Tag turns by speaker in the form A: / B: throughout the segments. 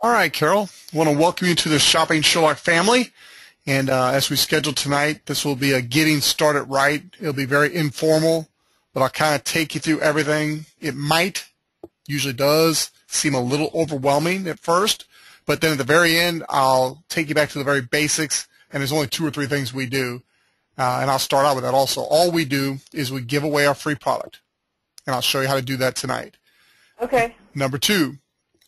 A: All right, Carol. I want to welcome you to the Shopping Sherlock family. And as we scheduled tonight, this will be a getting started right. It'll be very informal, but I'll kind of take you through everything. It might, usually does, seem a little overwhelming at first, but then at the very end, I'll take you back to the very basics, and there's only 2 or 3 things we do. And I'll start out with that also. All we do is we give away our free product, and I'll show you how to do that tonight.
B: Okay.
A: Number 2,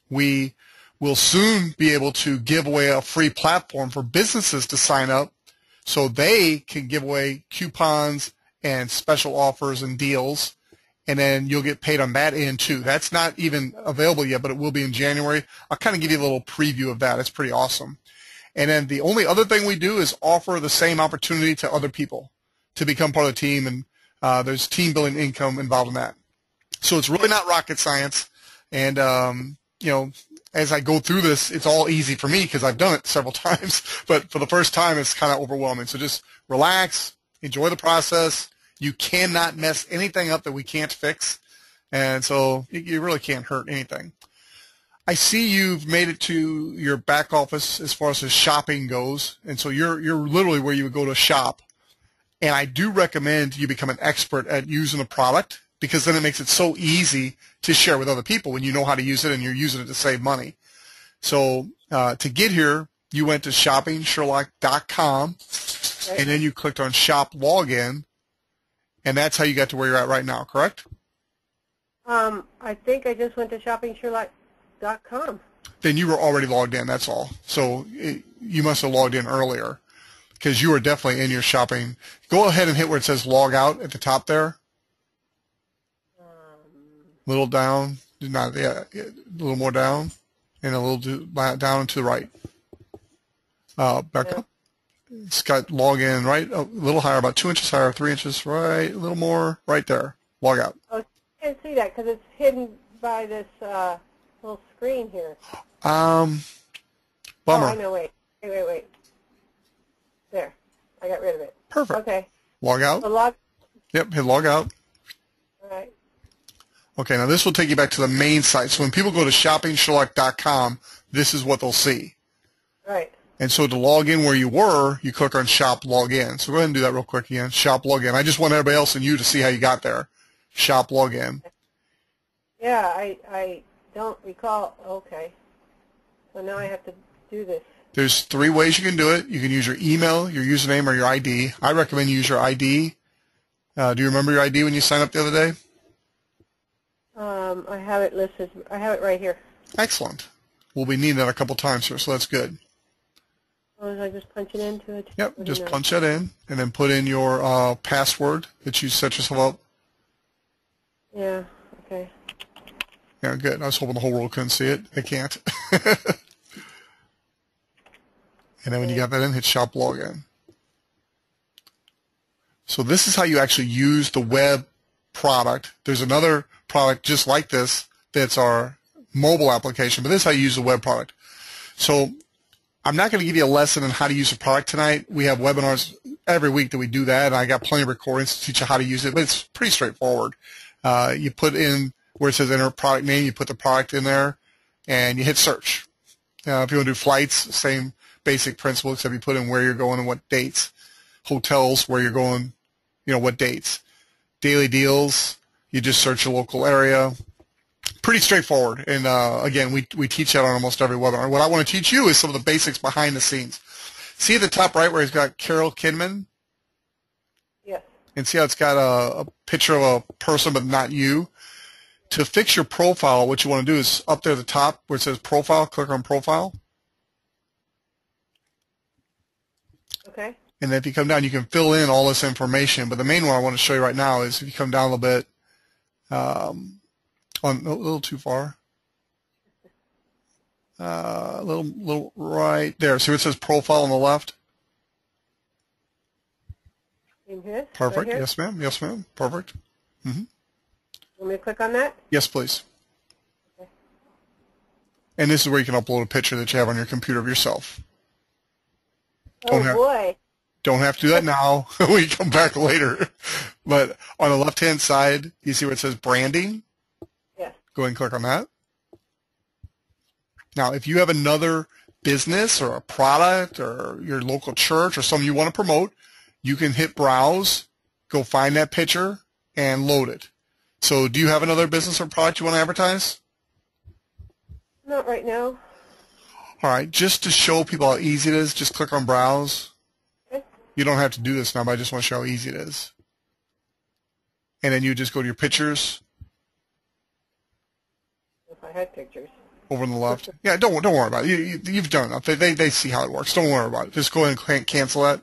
A: we will soon be able to give away a free platform for businesses to sign up so they can give away coupons and special offers and deals, and then you'll get paid on that end too. That's not even available yet, but it will be in January. I'll kind of give you a little preview of that. It's pretty awesome. And then the only other thing we do is offer the same opportunity to other people to become part of the team, and there's team building income involved in that. So it's really not rocket science, and you know, as I go through this, it's all easy for me because I've done it several times, but for the first time, it's kind of overwhelming. So just relax, enjoy the process. You cannot mess anything up that we can't fix, and so you really can't hurt anything. I see you've made it to your back office as far as the shopping goes, and so you're literally where you would go to shop. And I do recommend you become an expert at using the product, because then it makes it so easy to share with other people when you know how to use it and you're using it to save money. So to get here, you went to shoppingsherlock.com,
B: Right.
A: and then you clicked on Shop Login, and that's how you got to where you're at right now, correct?
B: I think I just went to shoppingsherlock.com.
A: Then you were already logged in, that's all. So you must have logged in earlier, because you were definitely in your shopping. Go ahead and hit where it says Log Out at the top there. Little down, not yeah, a little more down, and a little down and to the right. Back up. It's got login right, a little higher, about 2 inches higher, 3 inches right, a little more right there. Log out.
B: Oh, I can't see that because it's hidden by this little screen here.
A: Bummer.
B: Oh, I know. Wait. There. I got rid of it.
A: Perfect.
B: Okay.
A: Log out.
B: So log.
A: Yep, hit log out.
B: All right.
A: Okay, now this will take you back to the main site. So when people go to shoppingsherlock.com, this is what they'll see.
B: All right.
A: And so to log in where you were, you click on Shop Login. So go ahead and do that real quick again. Shop Login. I just want everybody else and you to see how you got there. Shop Login.
B: Yeah, I don't recall. Okay. So now I have to do this.
A: There's 3 ways you can do it. You can use your email, your username, or your ID. I recommend you use your ID. Do you remember your ID when you signed up the other day?
B: I have it listed. I have it right here.
A: Excellent. We'll be needing that a couple times here, so that's good.
B: Oh, did I just punch it into it?
A: Yep, just punch that in, and then put in your password that you set yourself up.
B: Yeah, okay.
A: Yeah, good. I was hoping the whole world couldn't see it. They can't. And then when you got that in, hit Shop Login. So this is how you actually use the web product. There's another product just like this that's our mobile application, but this is how you use the web product. So I'm not going to give you a lesson on how to use the product tonight. We have webinars every week that we do that, and I got plenty of recordings to teach you how to use it, but it's pretty straightforward. You put in where it says enter product name, you put the product in there, and you hit search. If you want to do flights, same basic principle, except you put in where you're going and what dates. Hotels, where you're going, what dates. Daily deals, you just search your local area. Pretty straightforward. And again, we teach that on almost every webinar. What I want to teach you is some of the basics behind the scenes. See at the top right where it's got Carol Kidman?
B: Yes.
A: And see how it's got a picture of a person but not you? To fix your profile, what you want to do is up there at the top where it says profile, click on profile.
B: Okay.
A: And then if you come down, you can fill in all this information. But the main one I want to show you right now is if you come down a little bit, a little too far, a little right there. See where it says profile on the left?
B: In here?
A: Perfect.
B: Right here?
A: Yes, ma'am. Yes, ma'am. Perfect. Mm-hmm.
B: Want me to click on that?
A: Yes, please.
B: Okay.
A: And this is where you can upload a picture that you have on your computer of yourself.
B: Oh, boy.
A: Don't have to do that now. We come back later. But on the left-hand side, you see where it says branding?
B: Yes.
A: Go ahead and click on that. Now, if you have another business or a product or your local church or something you want to promote, you can hit browse, go find that picture, and load it. So do you have another business or product you want to advertise?
B: Not right now.
A: All right, just to show people how easy it is, just click on browse.
B: Okay.
A: You don't have to do this now, but I just want to show how easy it is. And then you just go to your pictures.
B: If I had pictures.
A: Over on the left. Yeah, don't worry about it. You've done enough. They see how it works. Don't worry about it. Just go ahead and cancel that.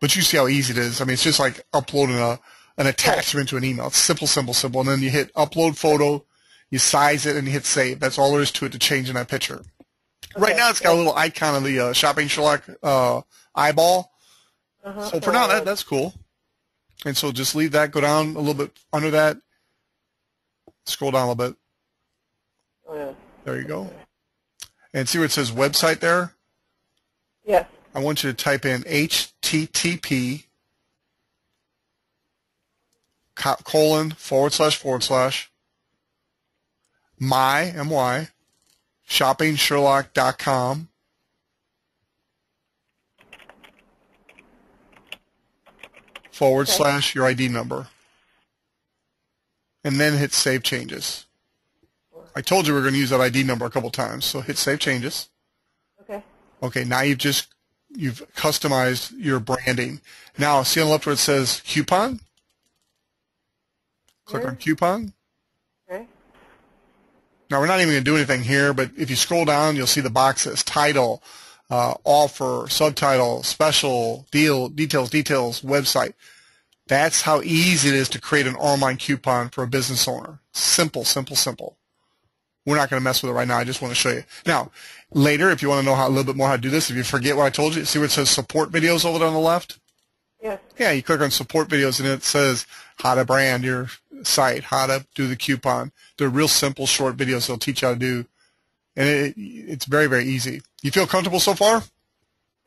A: But you see how easy it is. I mean, it's just like uploading an attachment to an email. It's simple, simple, simple. And then you hit upload photo, you size it, and you hit save. That's all there is to it to change in that picture. Okay. Right now, it's got a little icon of the Shopping Sherlock eyeball. So for now, that's cool. And so just leave that. Go down a little bit under that. Scroll down a little bit.
B: Oh, yeah.
A: There you go. And see where it says website there?
B: Yes.
A: I want you to type in http:// my shoppingsherlock.com / your ID number. And then hit Save Changes. I told you we were going to use that ID number a couple times, so hit Save Changes.
B: Okay.
A: Okay, now you've customized your branding. Now, see on the left where it says coupon? Click on coupon.
B: Okay.
A: Now, we're not even going to do anything here, but if you scroll down, you'll see the box that says title, offer, subtitle, special, deal, details, website. That's how easy it is to create an online coupon for a business owner. Simple, simple, simple. We're not going to mess with it right now. I just want to show you. Now, later, if you want to know a little bit more how to do this, if you forget what I told you, see where it says support videos over there on the left?
B: Yes.
A: Yeah, you click on support videos, and it says how to brand your site, how to do the coupon. They're real simple, short videos they'll teach you how to do. And it's very, very easy. You feel comfortable so far?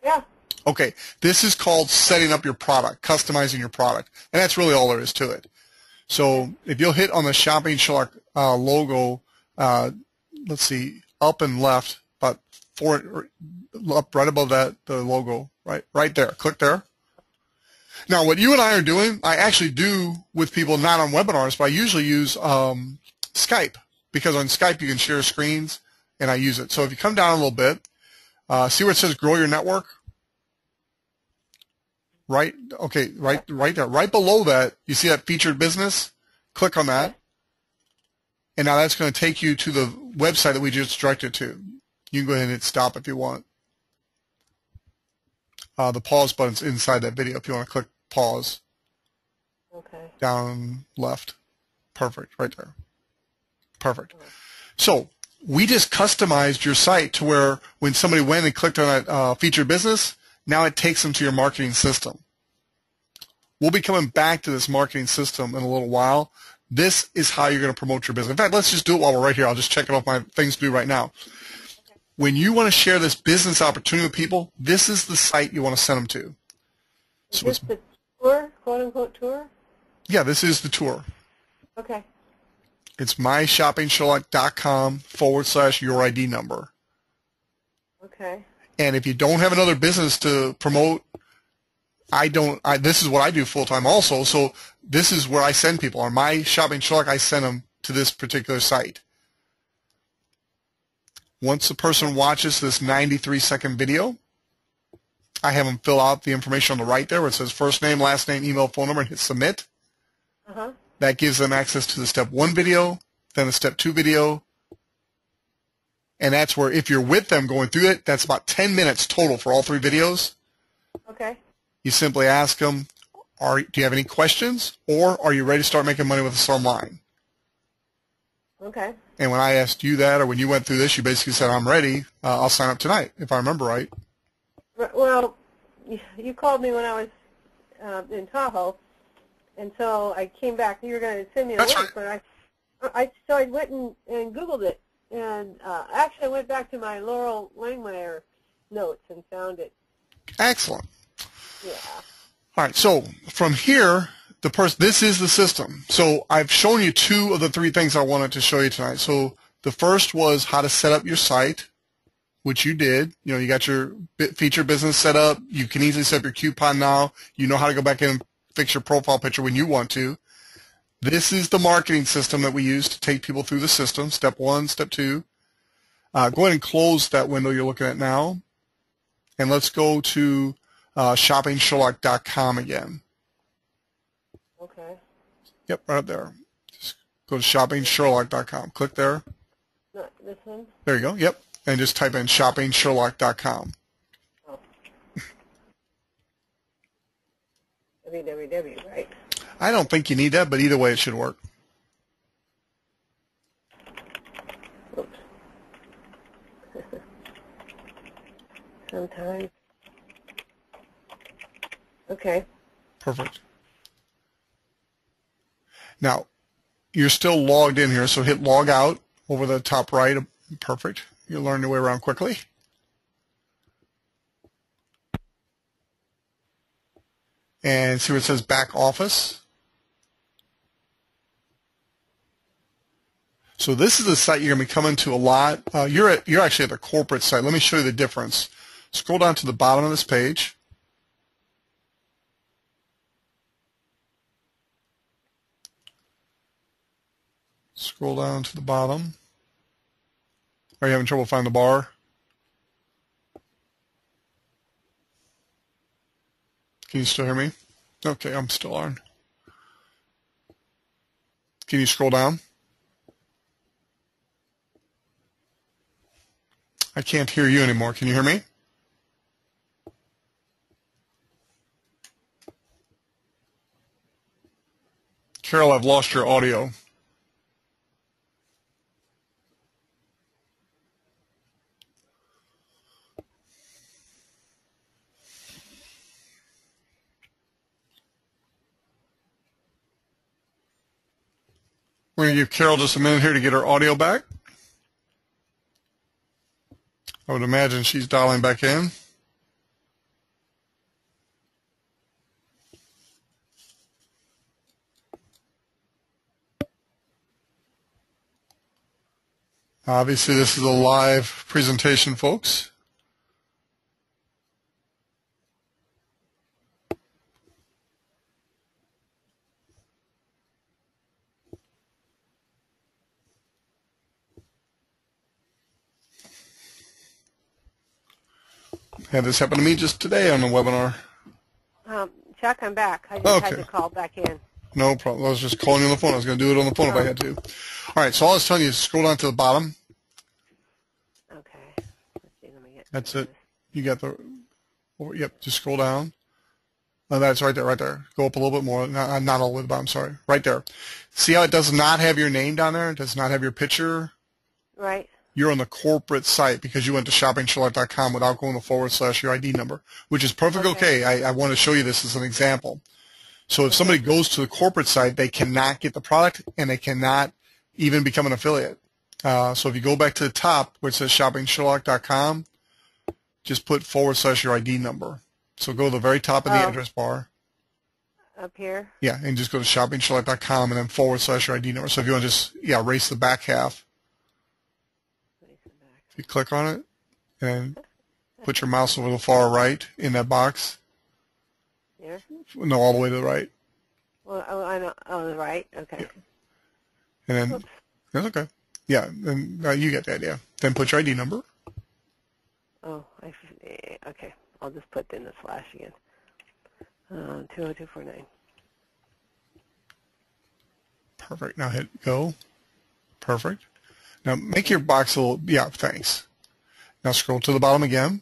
B: Yeah.
A: Okay, this is called setting up your product, customizing your product. And that's really all there is to it. So if you'll hit on the Shopping Sherlock logo, let's see, up and left, about up right above that, the logo, right there. Click there. Now, what you and I are doing, I actually do with people not on webinars, but I usually use Skype, because on Skype you can share screens, and I use it. So if you come down a little bit, see where it says Grow Your Network? Right there, right below that, you see that featured business? Click on that. And now that's going to take you to the website that we just directed to. You can go ahead and hit stop if you want. The pause button's inside that video if you want to click pause.
B: Okay.
A: Down left. Perfect, right there. Perfect. So we just customized your site to where when somebody went and clicked on that featured business, now it takes them to your marketing system. We'll be coming back to this marketing system in a little while. This is how you're going to promote your business. In fact, let's just do it while we're right here. I'll just check it off my things to do right now. Okay. When you want to share this business opportunity with people, this is the site you want to send them to.
B: Is this the tour, quote-unquote tour?
A: Yeah, this is the tour.
B: Okay.
A: It's myshoppingsherlock.com / your ID number.
B: Okay.
A: And if you don't have another business to promote, this is what I do full-time also, so this is where I send people. On my Shopping Sherlock, I send them to this particular site. Once the person watches this 93-second video, I have them fill out the information on the right there where it says first name, last name, email, phone number, and hit submit. That gives them access to the step 1 video, then the step 2 video, and that's where if you're with them going through it, that's about 10 minutes total for all 3 videos.
B: Okay.
A: You simply ask them, do you have any questions, or are you ready to start making money with us online?
B: Okay.
A: And when I asked you that, or when you went through this, you basically said, I'm ready. I'll sign up tonight, if I remember right.
B: Well, you called me when I was in Tahoe, and so I came back. You were going to send me a link, right. But so I went and Googled it, and actually I went back to my Laurel Langmeyer notes and found it.
A: Excellent.
B: Yeah.
A: All right, so from here, this is the system. So I've shown you 2 of the 3 things I wanted to show you tonight. So The first was how to set up your site, which you did. You know, you got your feature business set up. You can easily set up your coupon now. You know how to go back in and fix your profile picture when you want to. This is the marketing system that we use to take people through the system, step 1, step 2. Go ahead and close that window you're looking at now. And let's go to shoppingsherlock.com again.
B: Okay.
A: Yep, right up there. Just go to shoppingsherlock.com. Click there.
B: Not this one?
A: There you go. Yep. And just type in shoppingsherlock.com.
B: Oh. www, right?
A: I don't think you need that, but either way it should work.
B: Oops. Sometimes. Okay.
A: Perfect. Now, you're still logged in here, so hit log out over the top right. Perfect. You'll learn your way around quickly. And see where it says back office. So this is the site you're going to be coming to a lot. You're actually at the corporate site. Let me show you the difference. Scroll down to the bottom of this page. Scroll down to the bottom. Are you having trouble finding the bar? Can you still hear me? Okay, I'm still on. Can you scroll down? I can't hear you anymore. Can you hear me? Carol, I've lost your audio. We're going to give Carol just a minute here to get her audio back. I would imagine she's dialing back in. Obviously, this is a live presentation, folks. Had this happen to me just today on the webinar.
B: Chuck, I'm back. I just had to call back in.
A: No problem. I was just calling you on the phone. I was going to do it on the phone if I had to. All right, so all I was telling you is scroll down to the bottom.
B: Okay. Let's see, let me get
A: That's it. You got the, yep, just scroll down. Oh, that's right there, right there. Go up a little bit more. Not all the way to the bottom, sorry. Right there. See how it does not have your name down there? It does not have your picture?
B: Right.
A: You're on the corporate site because you went to shoppingsherlock.com without going to / your ID number, which is perfectly okay. I want to show you this as an example. So if somebody goes to the corporate site, they cannot get the product and they cannot even become an affiliate. So if you go back to the top where it says shoppingsherlock.com, just put / your ID number. So go to the very top of the address bar.
B: Up here?
A: Yeah, and just go to shoppingsherlock.com and then / your ID number. So if you want to just, erase the back half. If you click on it and put your mouse over the far right in that box.
B: Here?
A: No, all the way to the right.
B: Well, I know. Oh, the right? Okay.
A: Yeah. And then, that's okay. Yeah, then you get the idea. Then put your ID number.
B: Oh, okay. I'll just put in the slash again. 20249.
A: Perfect. Now hit go. Perfect. Now make your box a little, thanks. Now scroll to the bottom again.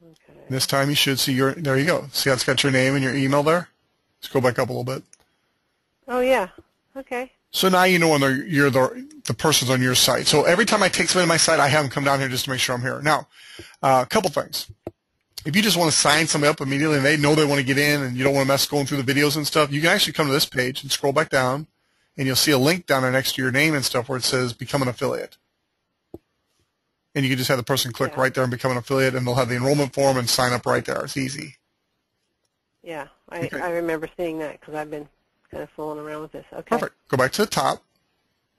B: Okay.
A: This time you should see there you go. See how it's got your name and your email there? Scroll back up a little bit.
B: Oh, yeah. Okay.
A: So now you know when you're the person's on your site. So every time I take somebody to my site, I have them come down here just to make sure I'm here. Now, a couple things. If you just want to sign somebody up immediately and they know they want to get in and you don't want to mess going through the videos and stuff, you can actually come to this page and scroll back down. And you'll see a link down there next to your name and stuff where it says become an affiliate. And you can just have the person click right there and become an affiliate, and they'll have the enrollment form and sign up right there. It's easy.
B: Yeah, I remember seeing that because I've been kind of fooling around with this. Okay.
A: Perfect. Go back to the top.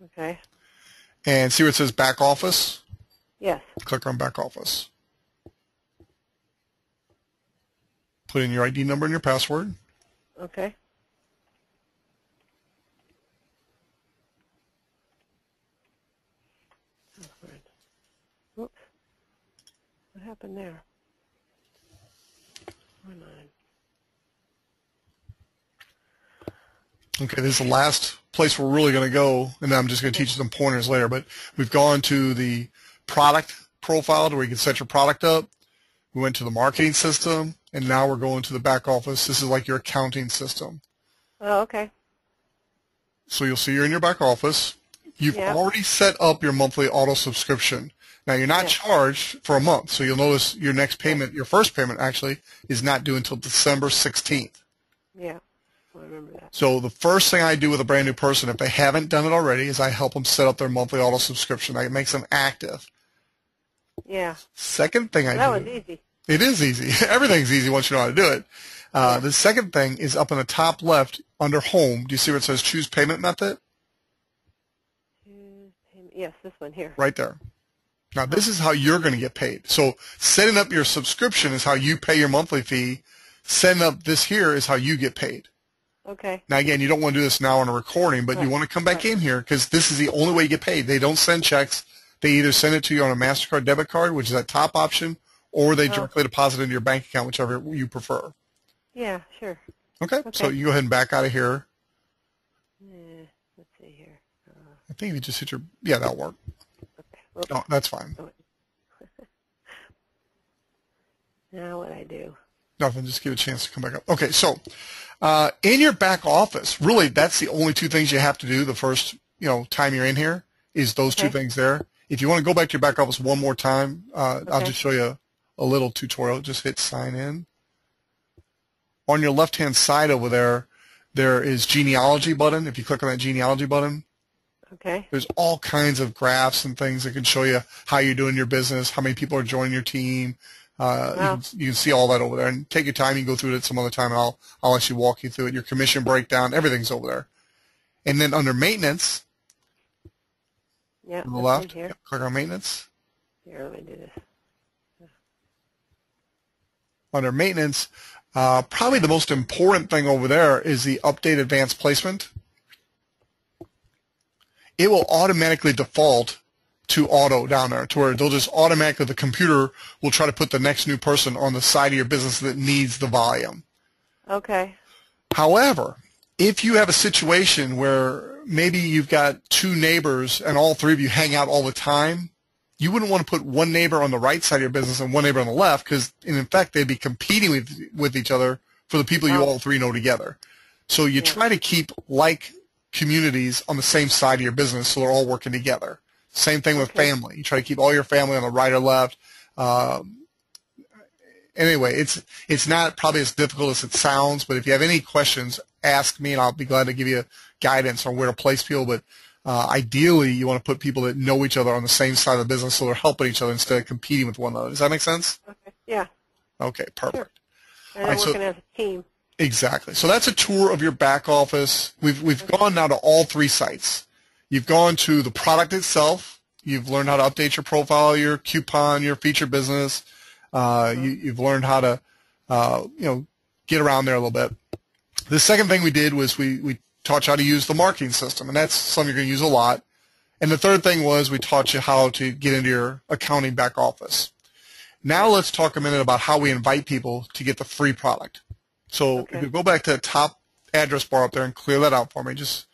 B: Okay.
A: And see where it says back office?
B: Yes.
A: Click on back office. Put in your ID number and your password.
B: Okay. Oops. What happened there?
A: Okay, this is the last place we're really going to go, and then I'm just going to teach you some pointers later. But we've gone to the product profile to where you can set your product up. We went to the marketing system, and now we're going to the back office. This is like your accounting system.
B: Oh, okay.
A: So you'll see you're in your back office. You've already set up your monthly auto subscription. Now, you're not charged for a month, so you'll notice your next payment, your first payment actually, is not due until December 16th.
B: Yeah, I remember that.
A: So the first thing I do with a brand new person, if they haven't done it already, is I help them set up their monthly auto subscription. It makes them active.
B: Yeah.
A: Second thing I do.
B: That was easy.
A: It is easy. Everything's easy once you know how to do it. The second thing is up in the top left under Home. Do you see where it says Choose Payment Method?
B: Yes, this one here.
A: Right there. Now, this is how you're going to get paid. So setting up your subscription is how you pay your monthly fee. Setting up this here is how you get paid.
B: Okay.
A: Now, again, you don't want to do this now on a recording, but you want to come back in here because this is the only way you get paid. They don't send checks. They either send it to you on a MasterCard debit card, which is that top option, or they directly deposit it into your bank account, whichever you prefer.
B: Yeah, sure.
A: Okay. So you go ahead and back out of here.
B: Let's see here.
A: I think if you just hit your, that'll work.
B: Okay.
A: No, that's fine.
B: Now what I do?
A: Nothing. Just give it a chance to come back up. Okay. So in your back office, really, that's the only two things you have to do the first time you're in here is those two things there. If you want to go back to your back office one more time, I'll just show you a little tutorial. Just hit sign in. On your left-hand side over there, there is genealogy button. If you click on that genealogy button, there's all kinds of graphs and things that can show you how you're doing your business, how many people are joining your team. You can see all that over there. And take your time. You can go through it some other time, and I'll actually walk you through it. Your commission breakdown, everything's over there. And then under maintenance, on the left, click on maintenance.
B: Here, let me do this.
A: Under maintenance, probably the most important thing over there is the update advanced placement. It will automatically default to auto down there, to where they'll just automatically, the computer will try to put the next new person on the side of your business that needs the volume.
B: Okay.
A: However, if you have a situation where maybe you've got two neighbors and all three of you hang out all the time, you wouldn't want to put one neighbor on the right side of your business and one neighbor on the left because, in effect, they'd be competing with each other for the people you all three know together. So you try to keep like communities on the same side of your business so they're all working together. Same thing with family. You try to keep all your family on the right or left. Anyway, it's not probably as difficult as it sounds, but if you have any questions, ask me, and I'll be glad to give you guidance on where to place people. But ideally, you want to put people that know each other on the same side of the business so they're helping each other instead of competing with one another. Does that make sense?
B: Okay. Yeah.
A: Okay, perfect.
B: Sure. And working as a team.
A: Exactly. So that's a tour of your back office. We've gone now to all three sites. You've gone to the product itself. You've learned how to update your profile, your coupon, your feature business. You've learned how to, get around there a little bit. The second thing we did was we taught you how to use the marketing system, and that's something you're going to use a lot. And the third thing was we taught you how to get into your accounting back office. Now let's talk a minute about how we invite people to get the free product. So if you go back to the top address bar up there and clear that out for me, just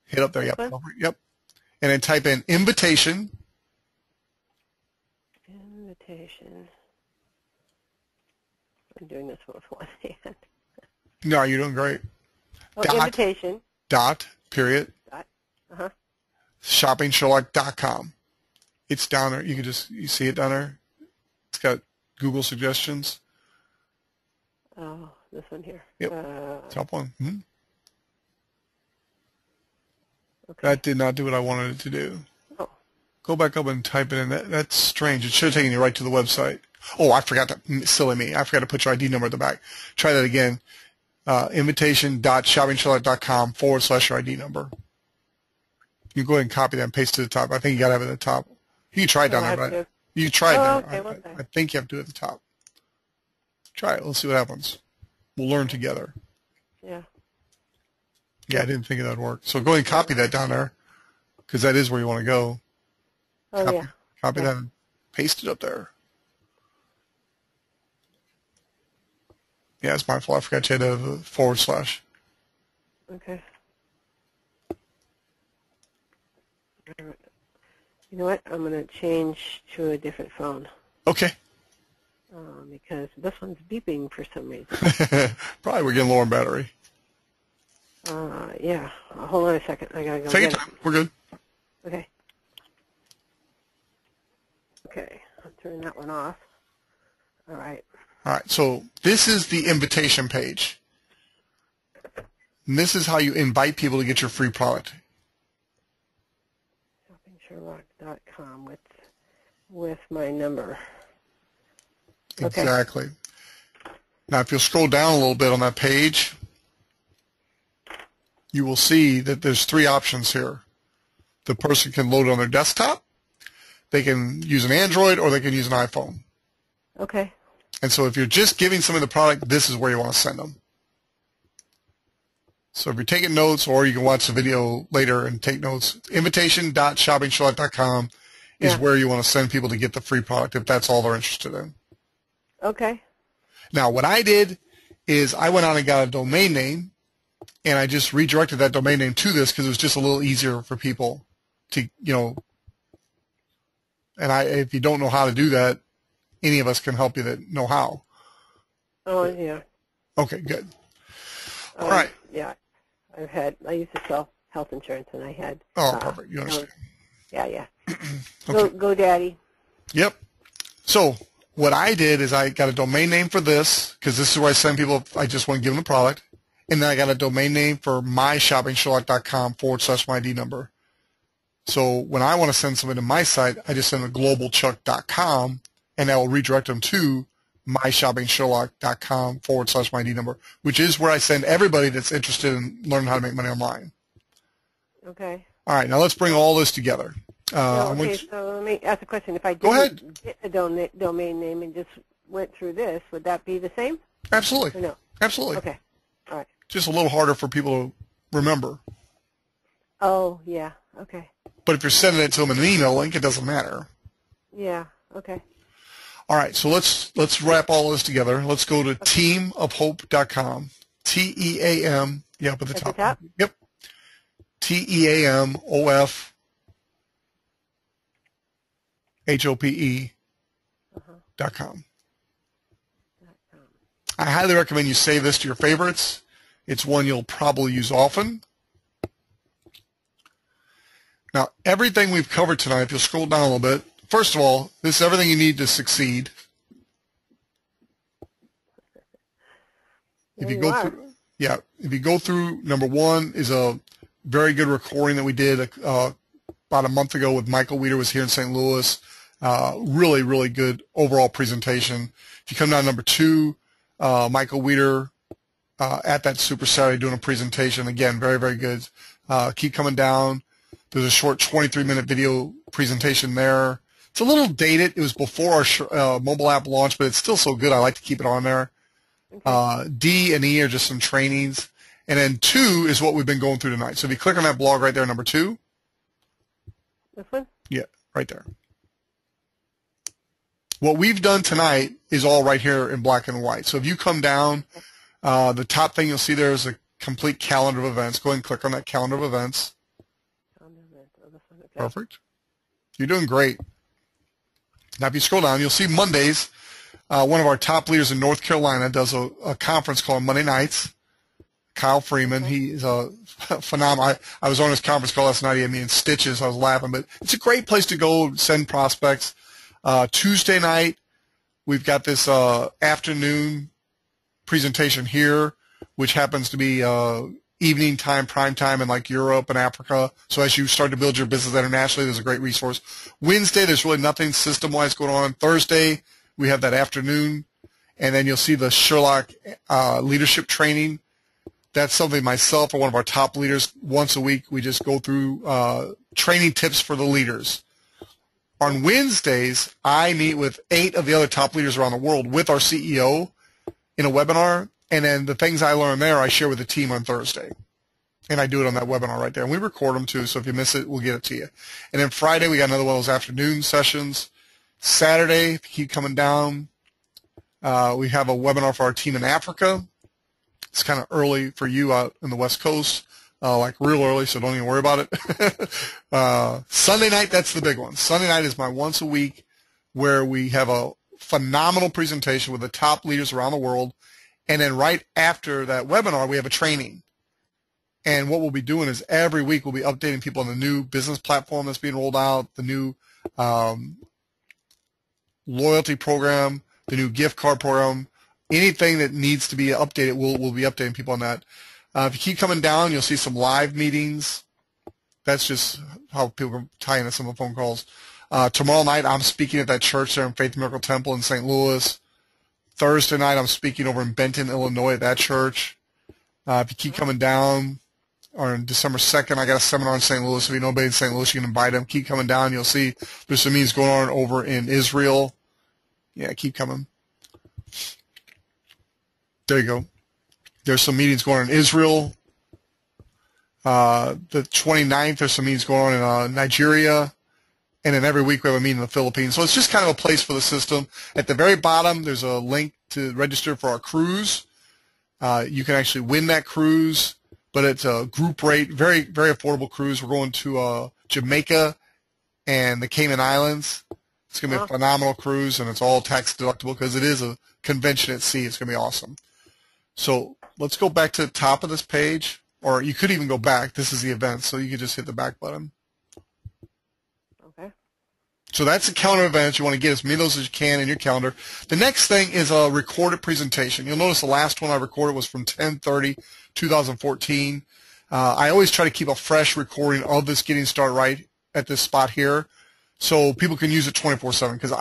A: hit up there. Yep. And then type in invitation.
B: Invitation. I'm doing this with one hand.
A: No, you're doing great.
B: Invitation.
A: Period. ShoppingSherlock.com. It's down there. You see it down there? It's got Google suggestions.
B: Oh, this one here.
A: Yep. Top one. That did not do what I wanted it to do.
B: Oh.
A: Go back up and type it in. That's strange. It should have taken you right to the website. Oh, I forgot that. Silly me. I forgot to put your ID number at the back. Try that again. Invitation.shoppingsherlock.com / your ID number. You go ahead and copy that and paste it to the top. I think you got to have it at the top. You can try it down there, right? You try it down there.
B: Okay,
A: I think you have to do it at the top. Try it. Let's see what happens. We'll learn together.
B: Yeah.
A: Yeah, I didn't think that would work. So go ahead and copy that down there, because that is where you want to go.
B: Oh,
A: copy,
B: yeah.
A: Copy that and paste it up there. Yeah, it's my fault. I forgot you had to have a /.
B: Okay. You know what? I'm going to change to a different phone.
A: Okay.
B: Because this one's beeping for some reason.
A: Probably we're getting low on battery.
B: Yeah. Hold on a second. I got to go
A: Take your
B: get
A: time. We're good.
B: Okay. Okay. I'll turn that one off. All right.
A: All right. So this is the invitation page. And this is how you invite people to get your free product.
B: ShoppingSherlock.com with my number. Okay.
A: Exactly. Now, if you'll scroll down a little bit on that page, you will see that there's 3 options here. The person can load it on their desktop, they can use an Android, or they can use an iPhone.
B: Okay.
A: And so if you're just giving somebody the product, this is where you want to send them. So if you're taking notes, or you can watch the video later and take notes, invitation.shoppingsherlock.com is where you want to send people to get the free product if that's all they're interested in.
B: Okay.
A: Now, what I did is I went on and got a domain name, and I just redirected that domain name to this because it was just a little easier for people to, and if you don't know how to do that, any of us can help you that know how.
B: Oh, yeah.
A: Okay, good. All right.
B: Yeah. I used to sell health insurance, and I had.
A: Oh, perfect. You understand.
B: Yeah.
A: Okay.
B: Go, Daddy.
A: Yep. So what I did is I got a domain name for this, because this is where I send people if I just want to give them the product. And then I got a domain name for myshoppingsherlock.com /my ID number. So when I want to send somebody to my site, I just send a globalchuck.com, and that will redirect them to myshoppingsherlock.com /my ID number, which is where I send everybody that's interested in learning how to make money online.
B: Okay.
A: All right, now let's bring all this together.
B: So let me ask a question. If I didn't get a domain name and just went through this, would that be the same?
A: Absolutely.
B: Or no?
A: Absolutely.
B: Okay. All right.
A: Just a little harder for people to remember.
B: Oh, yeah. Okay.
A: But if you're sending it to them in an email link, it doesn't matter.
B: Yeah. Okay.
A: All right, so let's wrap all this together. Let's go to teamofhope.com. TEAM, up at the top. Yep. TEAMOFHOPE.com. I highly recommend you save this to your favorites. It's one you'll probably use often. Now, everything we've covered tonight, if you'll scroll down a little bit, first of all, this is everything you need to succeed. If you go through, number 1 is a very good recording that we did about a month ago with Michael Weeder, was here in St. Louis. Really, really good overall presentation. If you come down to number 2, Michael Weeder at that Super Saturday doing a presentation. Again, very, very good. Keep coming down. There's a short 23-minute video presentation there. It's a little dated. It was before our mobile app launch, but it's still so good. I like to keep it on there. Okay. D and E are just some trainings. And then 2 is what we've been going through tonight. So if you click on that blog right there, number 2.
B: This one?
A: Yeah, right there. What we've done tonight is all right here in black and white. So if you come down, the top thing you'll see there is a complete calendar of events. Go ahead and click on that calendar of events. Perfect. You're doing great. Now, if you scroll down, you'll see Mondays. One of our top leaders in North Carolina does a conference called Monday Nights. Kyle Freeman. He is a phenomenal. I was on his conference call last night. He had me in stitches. I was laughing. But it's a great place to go send prospects. Tuesday night, we've got this afternoon presentation here, which happens to be evening time, prime time in like Europe and Africa. So as you start to build your business internationally, there's a great resource. Wednesday, there's really nothing system-wise going on. Thursday, we have that afternoon. And then you'll see the Sherlock leadership training That's something myself or one of our top leaders, once a week, we just go through training tips for the leaders. On Wednesdays, I meet with 8 of the other top leaders around the world with our CEO in a webinar, and then the things I learn there I share with the team on Thursday. And I do it on that webinar right there. And we record them too, so if you miss it, we'll get it to you. And then Friday, we got another one of those afternoon sessions. Saturday, keep coming down. We have a webinar for our team in Africa. It's kind of early for you out in the West Coast, like real early, so don't even worry about it. Sunday night, that's the big one. Sunday night is my once a week where we have a phenomenal presentation with the top leaders around the world. And then right after that webinar, we have a training. And what we'll be doing is every week we'll be updating people on the new business platform that's being rolled out, the new loyalty program, the new gift card program. Anything that needs to be updated, we'll be updating people on that. If you keep coming down, you'll see some live meetings. That's just how people can tie into some of the phone calls. Tomorrow night, I'm speaking at that church there in Faith Miracle Temple in St. Louis. Thursday night, I'm speaking over in Benton, Illinois at that church. If you keep coming down, or on December 2nd, I got a seminar in St. Louis. If you know anybody in St. Louis, you can invite them. Keep coming down. You'll see there's some meetings going on over in Israel. Yeah, keep coming. There you go. There's some meetings going on in Israel. The 29th, there's some meetings going on in Nigeria. And then every week we have a meeting in the Philippines. So it's just kind of a place for the system. At the very bottom, there's a link to register for our cruise. You can actually win that cruise, but it's a group rate, very, very affordable cruise. We're going to Jamaica and the Cayman Islands. It's going to be a phenomenal cruise, and it's all tax deductible because it is a convention at sea. It's going to be awesome. So let's go back to the top of this page, or you could even go back. This is the event, so you could just hit the back button.
B: Okay.
A: So that's the calendar events. You want to get as many of those as you can in your calendar. The next thing is a recorded presentation. You'll notice the last one I recorded was from 10/30/2014. I always try to keep a fresh recording of this Getting Started Right at this spot here so people can use it 24/7 because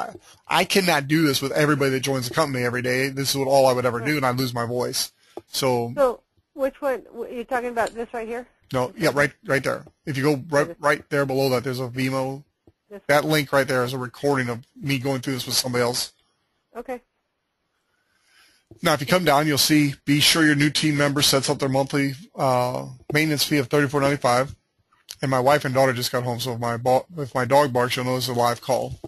A: I cannot do this with everybody that joins the company every day. This is all I would ever do, and I'd lose my voice. So
B: which one? You're talking about this right here?
A: No, yeah, right there. If you go right there below that, there's a Vimeo. That link right there is a recording of me going through this with somebody else.
B: Okay.
A: Now, if you come down, you'll see, be sure your new team member sets up their monthly maintenance fee of $34.95. And my wife and daughter just got home, so if my dog barks, you'll know it's a live call.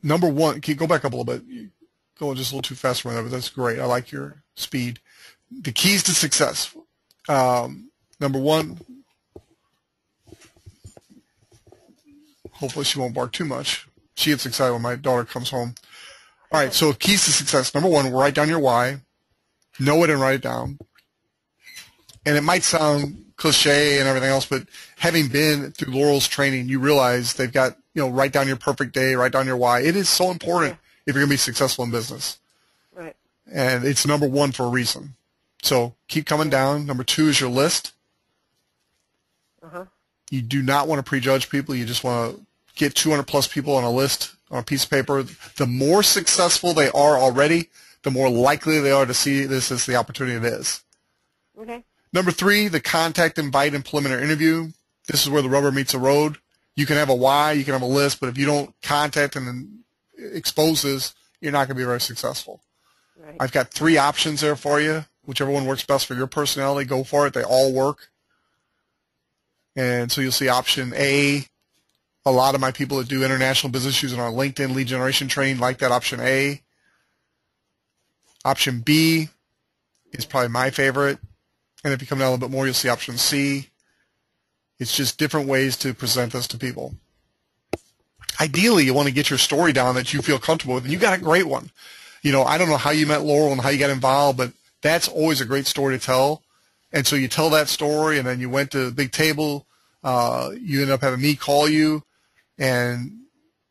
A: Number one, can you go back up a little bit? You're going just a little too fast for me, but that's great. I like your speed. The keys to success. Number one, hopefully she won't bark too much. She gets excited when my daughter comes home. All right, so keys to success. Number one, write down your why. Know it and write it down. And it might sound cliche and everything else, but having been through Laurel's training, you realize they've got, write down your perfect day, write down your why. It is so important if you're going to be successful in business.
B: Right.
A: And it's number one for a reason. So keep coming down. Number two is your list. You do not want to prejudge people. You just want to get 200 plus people on a list on a piece of paper. The more successful they are already, the more likely they are to see this as the opportunity it is.
B: Okay.
A: Number three, the contact, invite, and preliminary interview. This is where the rubber meets the road. You can have a why, you can have a list, but if you don't contact and then expose this, you're not going to be very successful.
B: Right.
A: I've got 3 options there for you. Whichever one works best for your personality, go for it. They all work. And so you'll see option A. A lot of my people that do international business using our LinkedIn lead generation training like that option A. Option B is probably my favorite. And if you come down a little bit more, you'll see option C. It's just different ways to present this to people. Ideally, you want to get your story down that you feel comfortable with, and you got a great one. I don't know how you met Laurel and how you got involved, but that's always a great story to tell. And so you tell that story, and then you went to the big table. You end up having me call you, and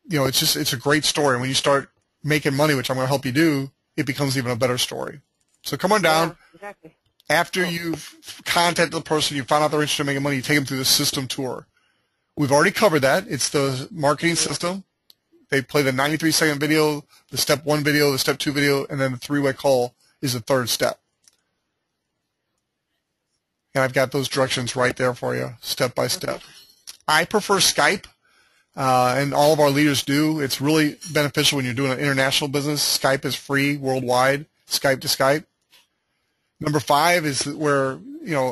A: it's a great story. And when you start making money, which I'm going to help you do, it becomes even a better story. So come on down.
B: Yeah, exactly.
A: After you've contacted the person, you find out they're interested in making money, you take them through the system tour. We've already covered that. It's the marketing system. They play the 93-second video, the step 1 video, the step 2 video, and then the 3-way call is the third step. And I've got those directions right there for you, step by step.
B: Okay.
A: I prefer Skype, and all of our leaders do. It's really beneficial when you're doing an international business. Skype is free worldwide, Skype to Skype. Number 5 is where,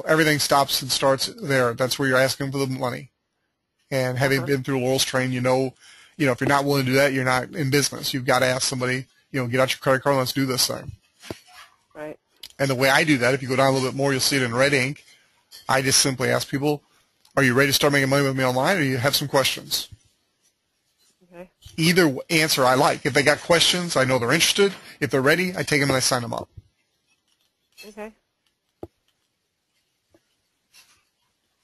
A: everything stops and starts there. That's where you're asking for the money. And having been through Laurel's training, if you're not willing to do that, you're not in business. You've got to ask somebody, get out your credit card and let's do this thing.
B: Right.
A: And the way I do that, if you go down a little bit more, you'll see it in red ink. I just simply ask people, are you ready to start making money with me online, or do you have some questions?
B: Okay.
A: Either answer I like. If they got questions, I know they're interested. If they're ready, I take them and I sign them up.
B: Okay.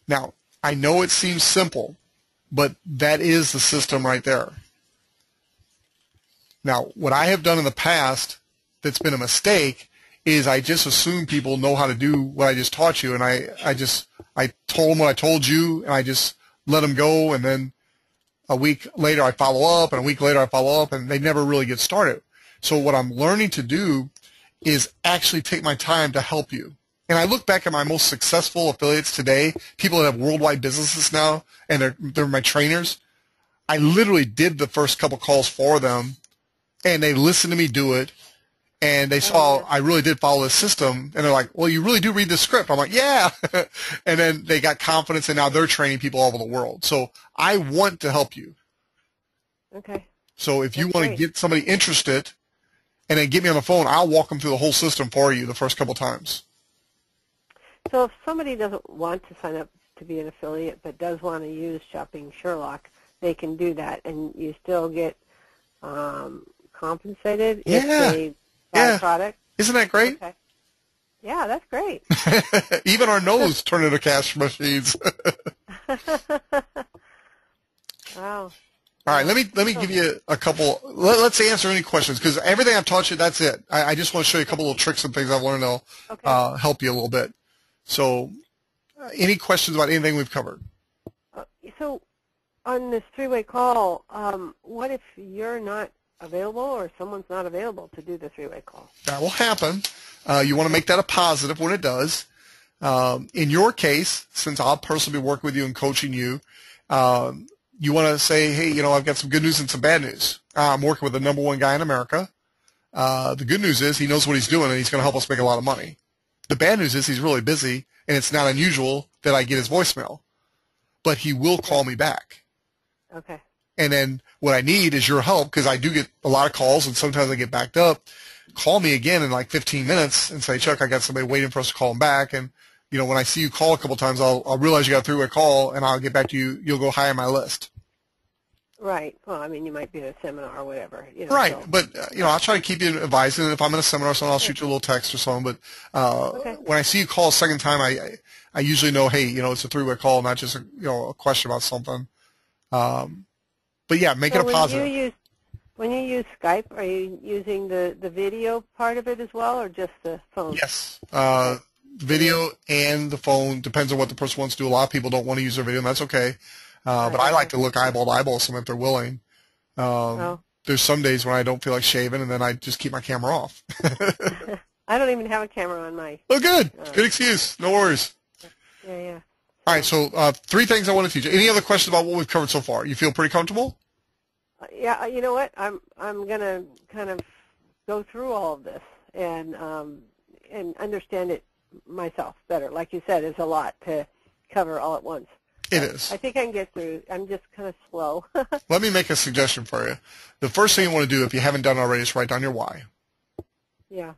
A: Now, I know it seems simple, but that is the system right there. Now, what I have done in the past that's been a mistake is I just assume people know how to do what I just taught you, and I told them what I told you, and I just let them go, and then a week later I follow up, and a week later I follow up, and they never really get started. So what I'm learning to do is actually take my time to help you. And I look back at my most successful affiliates today, people that have worldwide businesses now, and they're my trainers. I literally did the first couple calls for them, and they listened to me do it, and they saw I really did follow the system, and they're like, well, you really do read the script. I'm like, yeah. And then they got confidence, and now they're training people all over the world. So I want to help you.
B: Okay.
A: So if you want to get somebody interested and then get me on the phone, I'll walk them through the whole system for you the first couple times.
B: So if somebody doesn't want to sign up to be an affiliate but does want to use Shopping Sherlock, they can do that, and you still get compensated if they buy a product? Isn't
A: that great?
B: Okay. Yeah, that's great.
A: Even our nose turn into cash machines.
B: Wow.
A: All right, let me give you a couple. Let's answer any questions, because everything I've taught you, that's it. I just want to show you a couple little tricks and things I've learned that'll help you a little bit. So any questions about anything we've covered?
B: So on this three-way call, what if you're not available or someone's not available to do the three-way call?
A: That will happen. You want to make that a positive when it does. In your case, since I'll personally be working with you and coaching you, you want to say, hey, I've got some good news and some bad news. I'm working with the #1 guy in America. The good news is he knows what he's doing, and he's going to help us make a lot of money. The bad news is he's really busy, and it's not unusual that I get his voicemail. But he will call me back.
B: Okay.
A: And then what I need is your help, because I do get a lot of calls, and sometimes I get backed up. Call me again in like 15 minutes and say, Chuck, I got somebody waiting for us to call him back. And, when I see you call a couple times, I'll realize you got a three-way call, and I'll get back to you. You'll go high on my list.
B: Right. Well, I mean, you might be at a seminar or whatever.
A: Right.
B: So.
A: But, I'll try to keep you advised. And if I'm in a seminar or something, I'll shoot you a little text or something. But when I see you call a second time, I usually know, hey, it's a three-way call, not just a question about something. But yeah, make it a positive.
B: When you use Skype, are you using the video part of it as well, or just the phone?
A: Yes. Video and the phone, depends on what the person wants to do. A lot of people don't want to use their video, and that's okay. But I like to look eyeball to eyeball with someone if they're willing. There's some days when I don't feel like shaving, and then I just keep my camera off.
B: I don't even have a camera on my...
A: Oh, good. Good excuse. No worries.
B: Yeah.
A: All right, so 3 things I want to teach you. Any other questions about what we've covered so far? You feel pretty comfortable?
B: Yeah, you know what? I'm going to kind of go through all of this and understand it myself better. Like you said, it's a lot to cover all at once.
A: It is.
B: I think I can get through. I'm just kind of slow.
A: Let me make a suggestion for you. The first thing you want to do, if you haven't done it already, is write down your why.
B: Yeah.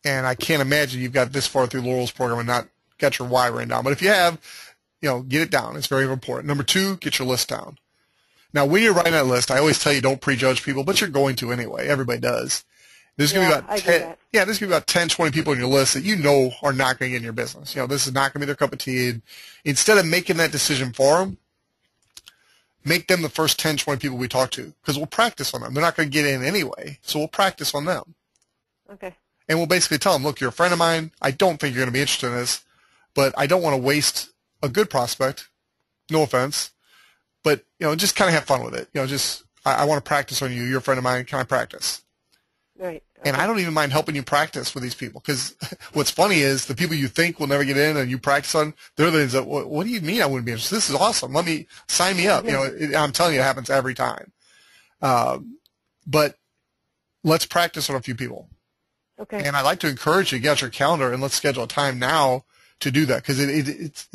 A: And I can't imagine you've got this far through Laurel's program and not got your why written down. But if you have, get it down. It's very important. Number 2, get your list down. Now, when you're writing that list, I always tell you don't prejudge people, but you're going to anyway. Everybody does. There's going to be about 10, 20 people on your list that are not going to get in your business. This is not going to be their cup of tea. And instead of making that decision for them, make them the first 10, 20 people we talk to, because we'll practice on them. They're not going to get in anyway, so we'll practice on them.
B: Okay.
A: And we'll basically tell them, look, you're a friend of mine. I don't think you're going to be interested in this, but I don't want to waste a good prospect. No offense. But, just kind of have fun with it. I want to practice on you. You're a friend of mine. Can I practice?
B: Right.
A: And
B: Okay.
A: I don't even mind helping you practice with these people, because what's funny is the people you think will never get in and you practice on, they're the ones that, what do you mean I wouldn't be interested? This is awesome. Sign me up. I'm telling you, it happens every time. But let's practice on a few people.
B: Okay.
A: And I'd like to encourage you to get out your calendar and let's schedule a time now to do that, because it's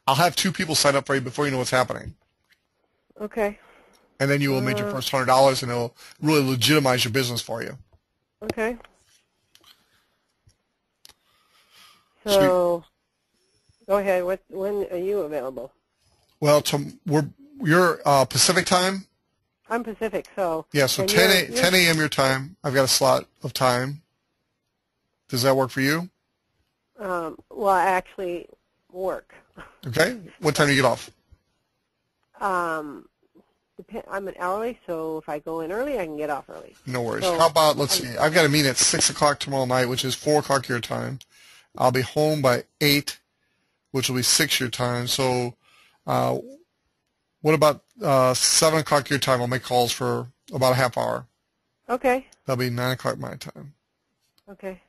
A: I'll have 2 people sign up for you before you know what's happening.
B: Okay.
A: And then you will make your first $100, and it'll really legitimize your business for you.
B: Okay. So, go ahead. When are you available?
A: Well, you're Pacific time?
B: I'm Pacific, so...
A: Yeah, so 10 a.m. your time. I've got a slot of time. Does that work for you?
B: Well, I actually work.
A: Okay. What time do you get off?
B: I'm an hourly, so if I go in early, I can get off early.
A: No worries.
B: So,
A: How about, let's see, I've got a meeting at 6 o'clock tomorrow night, which is 4 o'clock your time. I'll be home by 8, which will be 6 your time. So what about 7 o'clock your time? I'll make calls for about a half hour.
B: Okay.
A: That'll be 9 o'clock my time.
B: Okay.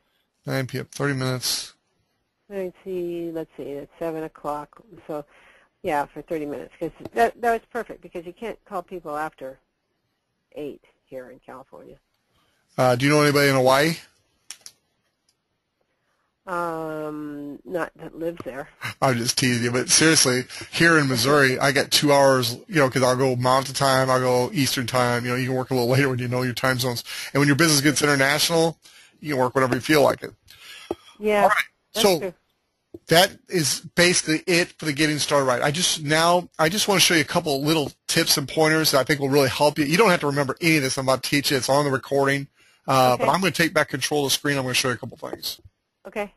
A: 9 p.m., 30 minutes.
B: Let's see, it's 7 o'clock. So, yeah, for 30 minutes. Because that was perfect, because you can't call people after 8 here in California.
A: Do you know anybody in Hawaii?
B: Not that lives there.
A: I'm just teasing you, but seriously, here in Missouri, I get 2 hours, because I'll go Mountain Time, I'll go Eastern Time. You can work a little later when you know your time zones. And when your business gets international, you can work whenever you feel like it.
B: Yeah.
A: All right. So
B: true.
A: that is basically it for the getting started right. I just want to show you a couple little tips and pointers that I think will really help you. You don't have to remember any of this I'm about to teach you. It's on the recording.
B: Okay.
A: But I'm going to take back control of the screen. I'm going to show you a couple things.
B: Okay.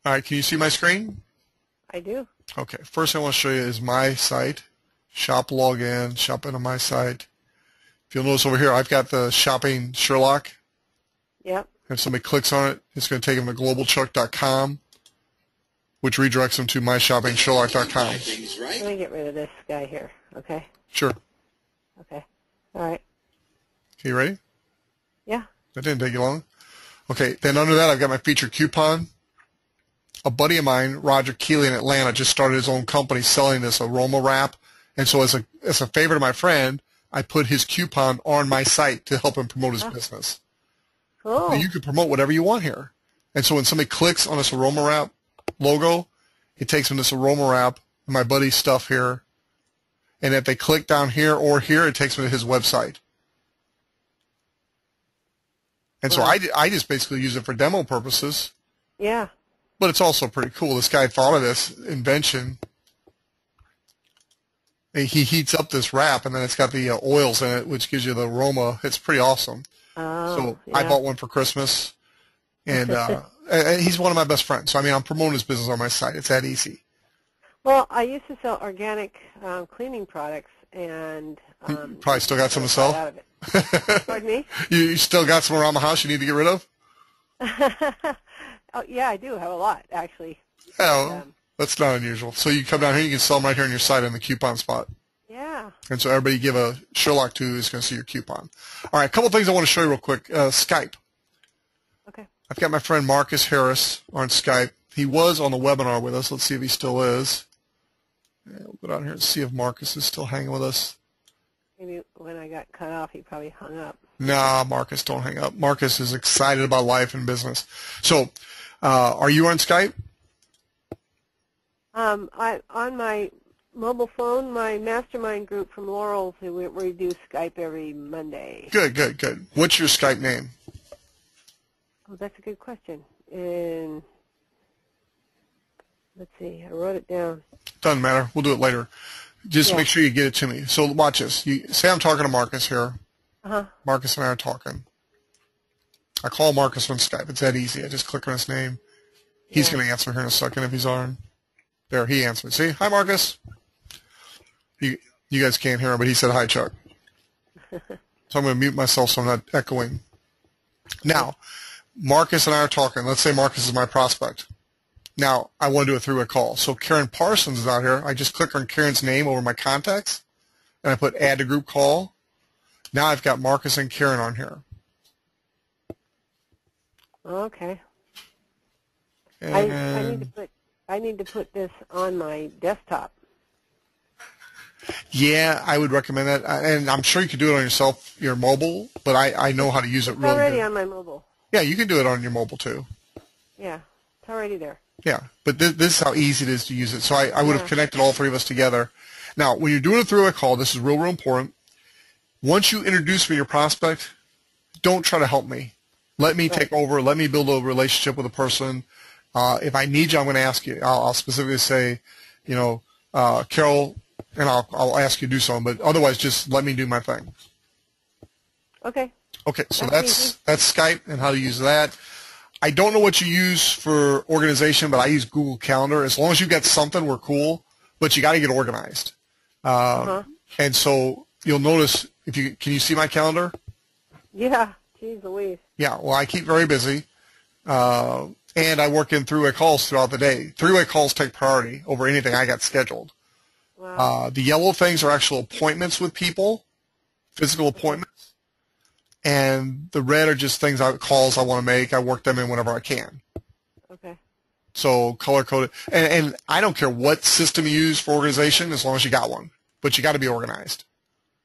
A: All right. Can you see my screen?
B: I do.
A: Okay. First thing I want to show you is my site. Shop login. Shop into my site. If you'll notice over here, I've got the Shopping Sherlock.
B: Yep.
A: If somebody clicks on it, it's going to take them to globalchuck.com, which redirects them to myshoppingsherlock.com.
B: Let me get rid of this guy here. Okay.
A: Sure.
B: Okay. All right.
A: Okay, you ready?
B: Yeah.
A: That didn't take you long. Okay, then under that, I've got my featured coupon. A buddy of mine, Roger Keeley in Atlanta, just started his own company selling this aroma wrap. And so as a favor to my friend, I put his coupon on my site to help him promote his business.
B: Cool.
A: Now, you can promote whatever you want here. And so when somebody clicks on this aroma wrap logo, it takes them to this aroma wrap and my buddy's stuff here. And if they click down here or here, it takes them to his website. And so I just basically use it for demo purposes.
B: Yeah.
A: But it's also pretty cool. This guy thought of this invention. He heats up this wrap, and then it's got the oils in it, which gives you the aroma. It's pretty awesome.
B: Oh,
A: so
B: yeah.
A: I bought one for Christmas, and he's one of my best friends. So, I'm promoting his business on my site. It's that easy.
B: Well, I used to sell organic cleaning products, and
A: You probably still got some to sell?
B: out of it. Pardon me?
A: You still got some around the house you need to get rid of?
B: Oh, yeah, I do have a lot, actually.
A: Yeah, that's not unusual. So you come down here, you can sell them right here on your site in the coupon spot.
B: Yeah.
A: And so everybody you give a Sherlock to is going to see your coupon. All right, a couple of things I want to show you real quick. Skype.
B: Okay.
A: I've got my friend Marcus Harris on Skype. He was on the webinar with us. Let's see if he still is. Yeah, we'll go down here and see if Marcus is still hanging with us.
B: Maybe when I got cut off, he probably hung up.
A: Nah, Marcus, don't hang up. Marcus is excited about life and business. So, are you on Skype?
B: On my mobile phone, my mastermind group from Laurel's, we do Skype every Monday.
A: Good, good, good. What's your Skype name?
B: Oh, that's a good question. And let's see, I wrote it down.
A: Doesn't matter. We'll do it later. Just make sure you get it to me. So watch this. You say I'm talking to Marcus here.
B: Uh-huh.
A: Marcus and I are talking. I call Marcus on Skype. It's that easy. I just click on his name. He's going to answer here in a second if he's on. There, he answered. See? Hi, Marcus. You guys can't hear him, but he said, hi, Chuck. So I'm going to mute myself so I'm not echoing. Now, Marcus and I are talking. Let's say Marcus is my prospect. Now, I want to do it through a call. So Karen Parsons is out here. I just click on Karen's name over my contacts, and I put add to group call. Now I've got Marcus and Karen on here.
B: Okay.
A: And
B: I need to put this on my desktop.
A: yeah, I would recommend that. And I'm sure you could do it on your mobile, but I know how to use it really
B: already
A: good.
B: on my mobile.
A: Yeah, you can do it on your mobile too.
B: Yeah, it's already there.
A: Yeah, but this is how easy it is to use it. So I would have connected all three of us together. Now, when you're doing a three-way call, this is real, real important. Once you introduce me to your prospect, don't try to help me. Let me take over. Let me build a relationship with a person. If I need you, I'm going to ask you. I'll specifically say, Carol, and I'll ask you to do something. But otherwise, just let me do my thing.
B: Okay.
A: Okay, so that's Skype and how to use that. I don't know what you use for organization, but I use Google Calendar. As long as you've got something, we're cool. But you got to get organized. And so you'll notice can you see my calendar?
B: Yeah. Jeez Louise.
A: Yeah. Well, I keep very busy, and I work in three-way calls throughout the day. Three-way calls take priority over anything I got scheduled.
B: Wow.
A: The yellow things are actual appointments with people, physical appointments, and the red are just calls I want to make. I work them in whenever I can.
B: Okay.
A: So color-coded, and I don't care what system you use for organization as long as you got one, but you got to be organized.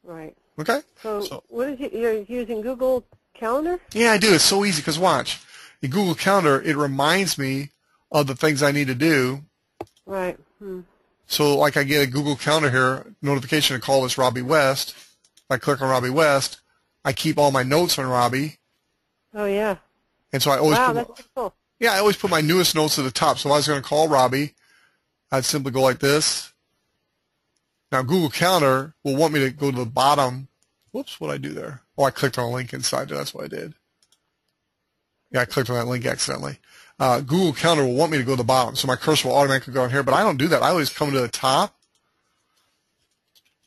B: Right.
A: Okay.
B: So what is you're using Google Calendar?
A: Yeah, I do. It's so easy because watch. In Google Calendar, it reminds me of the things I need to do.
B: Right.
A: So like I get a Google Calendar here, notification to call this Robbie West. If I click on Robbie West, I keep all my notes on Robbie.
B: Oh, yeah.
A: And so I always
B: that's cool.
A: Yeah, I always put my newest notes at the top. So if I was going to call Robbie, I'd simply go like this. Now Google Calendar will want me to go to the bottom. Whoops, what'd I do there? Oh, I clicked on a link inside there. That's what I did. Yeah, I clicked on that link accidentally. Google Calendar will want me to go to the bottom, so my cursor will automatically go on here, but I don't do that. I always come to the top,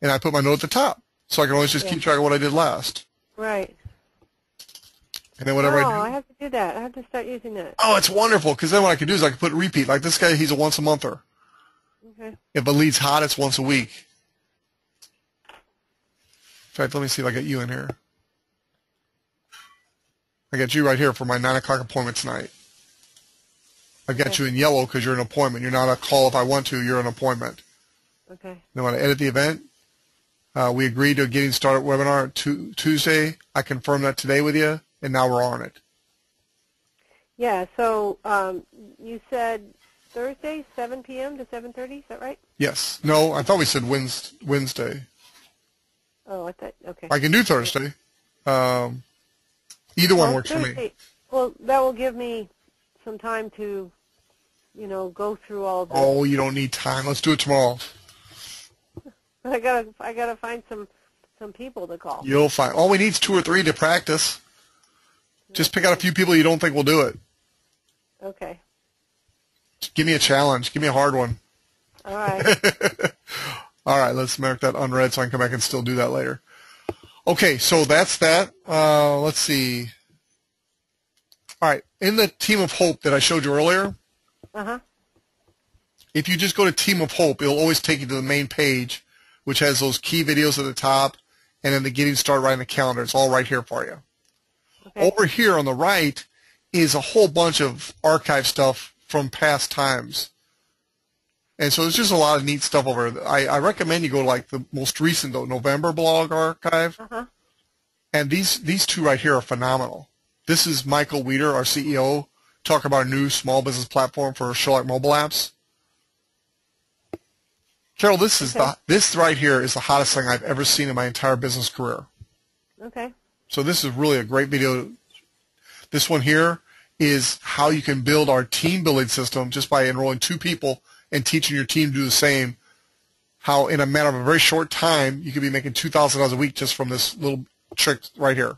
A: and I put my note at the top, so I can always just keep track of what I did last.
B: Right.
A: And then whatever I do.
B: I have to do that. I have to start using that.
A: Oh, it's wonderful, because then what I can do is I can put repeat. Like this guy, he's a once-a-monther.
B: Okay.
A: If a lead's hot, it's once a week. In fact, let me see if I get you in here. I got you right here for my 9 o'clock appointment tonight. I've got you in yellow because you're an appointment. You're not a call if I want to. You're an appointment.
B: Okay.
A: Then when I edit the event, we agreed to getting started webinar Tuesday. I confirmed that today with you, and now we're on it.
B: Yeah, so you said Thursday, 7 p.m. to 7:30, is that right?
A: Yes. No, I thought we said Wednesday.
B: Oh, I thought, okay.
A: I can do Thursday. Either one works
B: Thursday,
A: for me.
B: Well, that will give me some time to, go through all this.
A: Oh, you don't need time. Let's do it tomorrow.
B: But I gotta find some people to call.
A: You'll find. All we need is 2 or 3 to practice. Just pick out a few people you don't think will do it.
B: Okay.
A: Just give me a challenge. Give me a hard one.
B: All right.
A: All right, let's mark that unread so I can come back and still do that later. Okay, so that's that. Let's see. All right, in the Team of Hope that I showed you earlier, if you just go to Team of Hope, it'll always take you to the main page, which has those key videos at the top, and then the Getting Started Writing the Calendar. It's all right here for you. Okay. Over here on the right is a whole bunch of archive stuff from past times. And so there's just a lot of neat stuff over there. I recommend you go to like the most recent November blog archive. And these two right here are phenomenal. This is Michael Weeder, our CEO, talking about a new small business platform for Sherlock mobile apps. Carol, this right here is the hottest thing I've ever seen in my entire business career.
B: Okay.
A: So this is really a great video. This one here is how you can build our team building system just by enrolling 2 people and teaching your team to do the same. How in a matter of a very short time you could be making $2,000 a week just from this little trick right here.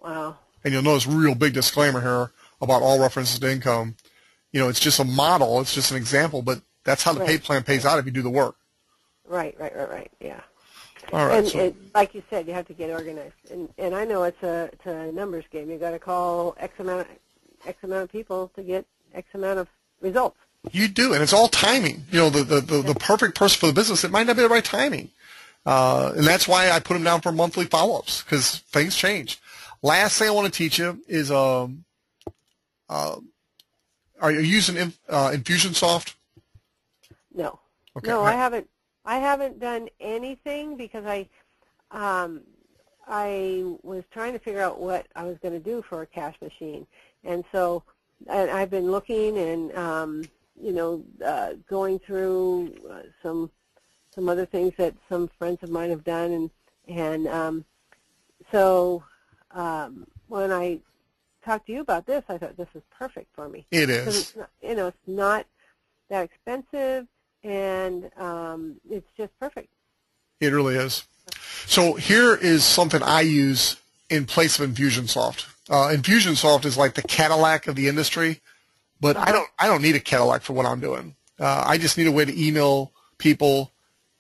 B: Wow.
A: And you'll notice real big disclaimer here about all references to income. It's just a model. It's just an example, but that's how the pay plan pays out if you do the work.
B: Right. Yeah.
A: All right.
B: And like you said, you have to get organized. And I know it's a numbers game. You got to call X amount of people to get X amount of results.
A: You do, and it's all timing. You know, the perfect person for the business, it might not be the right timing. And that's why I put them down for monthly follow-ups, because things change. Last thing I want to teach you is, are you using Infusionsoft?
B: No.
A: Okay.
B: No, I haven't. I haven't done anything because I was trying to figure out what I was going to do for a cash machine, and so I've been looking and going through some other things that some friends of mine have done, and so when I talked to you about this, I thought this is perfect for me.
A: It is.
B: It's not, it's not that expensive, and it's just perfect.
A: It really is. So here is something I use in place of Infusionsoft. Infusionsoft is like the Cadillac of the industry, but I don't need a Cadillac for what I'm doing. I just need a way to email people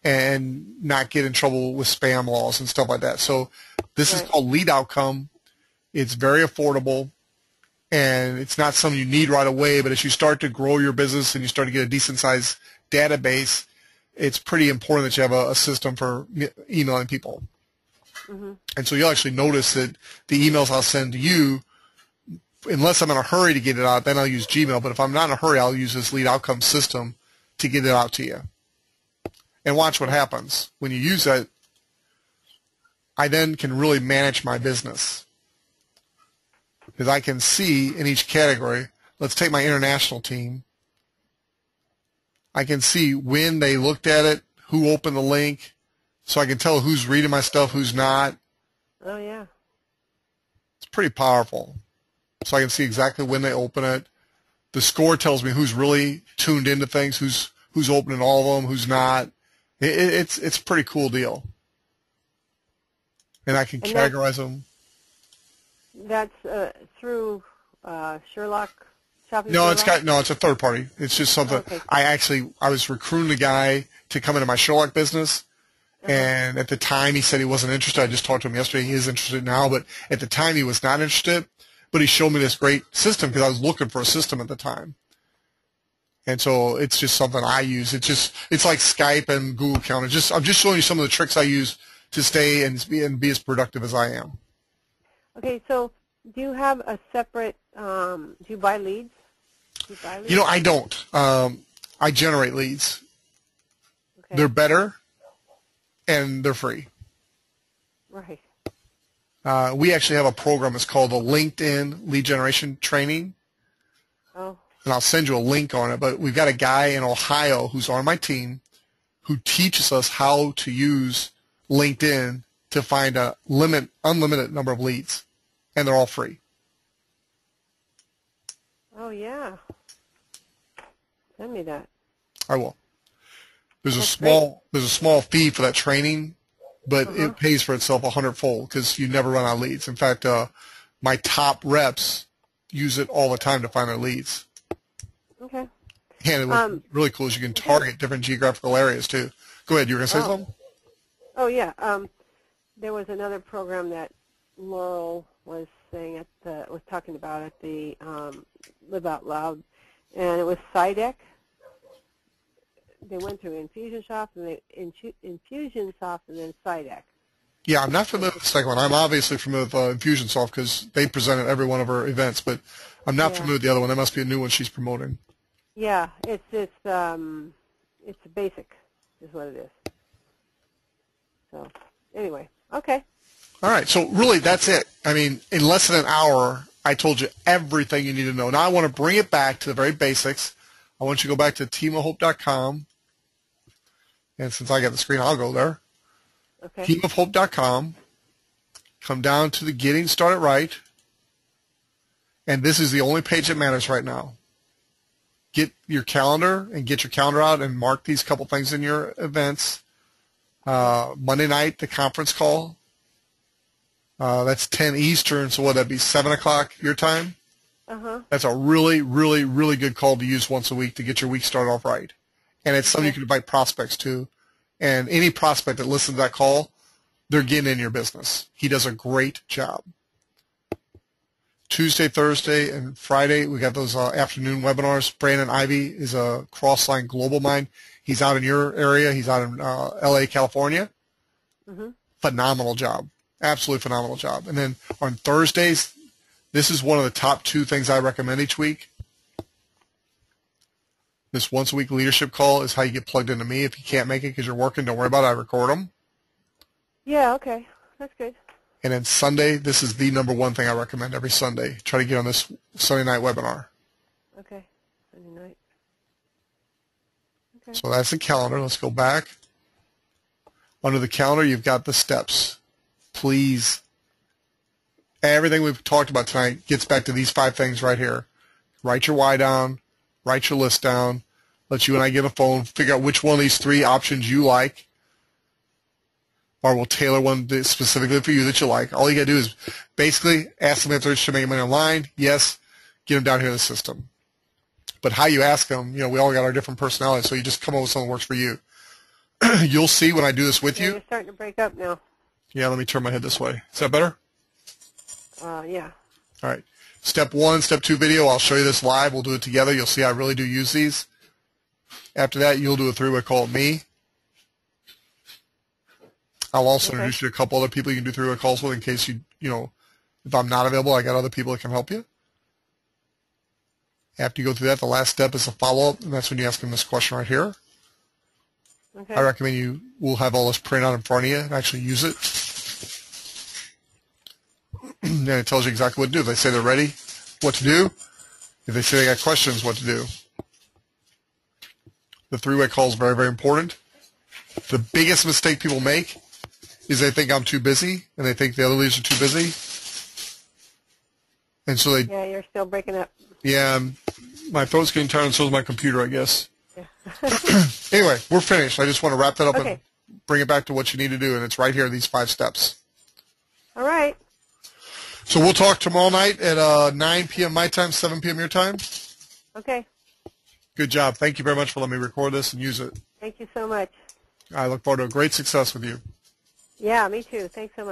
A: and not get in trouble with spam laws and stuff like that. So this is called Lead Outcome. It's very affordable, and it's not something you need right away, but as you start to grow your business and you start to get a decent-sized database, it's pretty important that you have a system for emailing people. Mm-hmm. And so you'll actually notice that the emails I'll send to you, unless I'm in a hurry to get it out, then I'll use Gmail. But if I'm not in a hurry, I'll use this Lead Outcome system to get it out to you. And watch what happens. When you use it, I then can really manage my business. Because I can see in each category, let's take my international team. I can see when they looked at it, who opened the link, so I can tell who's reading my stuff, who's not.
B: Oh, yeah.
A: It's pretty powerful. So I can see exactly when they open it. The score tells me who's really tuned into things, who's opening all of them, who's not. It's a pretty cool deal. And I can categorize them.
B: That's through Sherlock. Shopping
A: No,
B: Sherlock?
A: it's a third party. It's just something.
B: Okay.
A: I was recruiting a guy to come into my Sherlock business, and at the time he said he wasn't interested. I just talked to him yesterday. He is interested now, but at the time he was not interested. But he showed me this great system because I was looking for a system at the time. And so it's just something I use. It's like Skype and Google Calendar. I'm just showing you some of the tricks I use to stay and be as productive as I am.
B: Okay, so do you have a separate? Do you buy leads?
A: You know, I don't. I generate leads. Okay. They're better, and they're free.
B: Right.
A: We actually have a program. It's called the LinkedIn Lead Generation Training.
B: Oh.
A: And I'll send you a link on it. But we've got a guy in Ohio who's on my team who teaches us how to use LinkedIn to find a unlimited number of leads, and they're all free.
B: Oh, yeah. Send me that.
A: I will. There's a small fee for that training, but it pays for itself 100-fold because you never run out of leads. In fact, my top reps use it all the time to find their leads.
B: Okay.
A: And what's really cool is you can target different geographical areas too. Go ahead. You were going to say something?
B: Oh, yeah. There was another program that Laurel was saying was talking about at the Live Out Loud, and it was SciDeck. They went through Infusionsoft and Infusionsoft and then SciDeck.
A: Yeah, I'm not familiar with the second one. I'm obviously familiar with Infusionsoft because they present at every one of our events, but I'm not familiar with the other one. That must be a new one she's promoting.
B: Yeah, it's basic, is what it is. So anyway, okay.
A: All right, so really that's it. I mean, in less than an hour, I told you everything you need to know. Now I want to bring it back to the very basics. I want you to go back to teamofhope.com, and since I got the screen, I'll go there. Okay. Teamofhope.com. Come down to the Getting Started Right, and this is the only page that matters right now. Get your calendar and get your calendar out and mark these couple things in your events. Monday night, the conference call. That's 10 Eastern, so what, that'd be 7 o'clock your time? That's a really, really, really good call to use once a week to get your week started off right. And it's something you can invite prospects to. And any prospect that listens to that call, they're getting in your business. He does a great job. Tuesday, Thursday, and Friday, we got those afternoon webinars. Brandon Ivey is a Crossline Global Mind. He's out in your area. He's out in L.A., California.
B: Mm-hmm.
A: Phenomenal job. Absolutely phenomenal job. And then on Thursdays, this is one of the top 2 things I recommend each week. This once-a-week leadership call is how you get plugged into me. If you can't make it because you're working, don't worry about it. I record them.
B: Yeah, okay. That's good.
A: And then Sunday, this is the number 1 thing I recommend every Sunday. Try to get on this Sunday night webinar.
B: Okay. Sunday night. Okay.
A: So that's the calendar. Let's go back. Under the calendar, you've got the steps. Please, everything we've talked about tonight gets back to these 5 things right here. Write your why down. Write your list down. Let you and I get a phone. Figure out which one of these 3 options you like. Or we'll tailor one specifically for you that you like. All you got to do is basically ask them if they're interested in making money online. Yes, get them down here in the system. But how you ask them, we all got our different personalities, so you just come up with something that works for you. You'll see when I do this with you.
B: You're starting to break up now.
A: Yeah, let me turn my head this way. Is that better?
B: Yeah.
A: All right. Step 1, Step 2 video, I'll show you this live. We'll do it together. You'll see I really do use these. After that, you'll do a 3-way call with me. I'll also introduce you to a couple other people you can do 3-way calls with in case if I'm not available, I got other people that can help you. After you go through that, the last step is a follow-up, and that's when you ask them this question right here.
B: Okay.
A: I recommend you will have all this printed out in front of you and actually use it. And it tells you exactly what to do. If they say they're ready, what to do. If they say they got questions, what to do. The 3-way call is very, very important. The biggest mistake people make is they think I'm too busy, and they think the other leaders are too busy. And so they...
B: Yeah, you're still breaking up.
A: Yeah, my throat's getting tired, and so is my computer, I guess.
B: Yeah.
A: Anyway, we're finished. I just want to wrap that up
B: Okay.
A: and bring it back to what you need to do, and it's right here, these 5 steps.
B: All right.
A: So we'll talk tomorrow night at 9 p.m. my time, 7 p.m. your time.
B: Okay.
A: Good job. Thank you very much for letting me record this and use it.
B: Thank you so much.
A: I look forward to a great success with you.
B: Yeah, me too. Thanks so much.